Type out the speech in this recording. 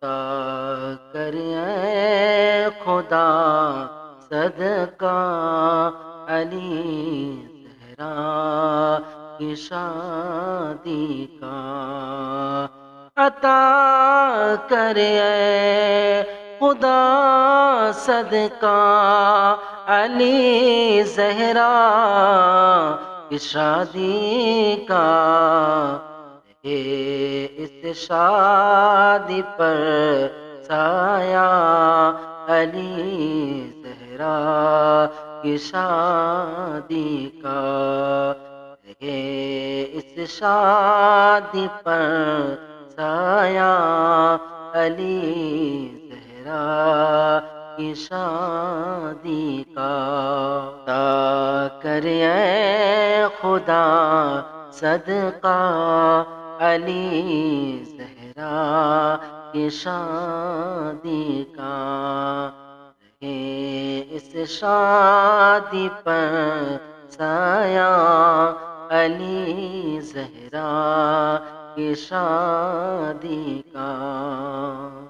عطا کر اے خدا صدقہ علی زہرا کی شادی کا، عطا کر اے خدا صدقہ علی زہرا کی شادی کا، اس شادی پر سایہ علی زہرا کی شادی کا، اس شادی پر سایہ علی زہرا کی شادی کا، عطا کر اے خدا صدقہ علی زہرا کی شادی کا، اس شادی پر سایہ علی زہرا کی شادی کا۔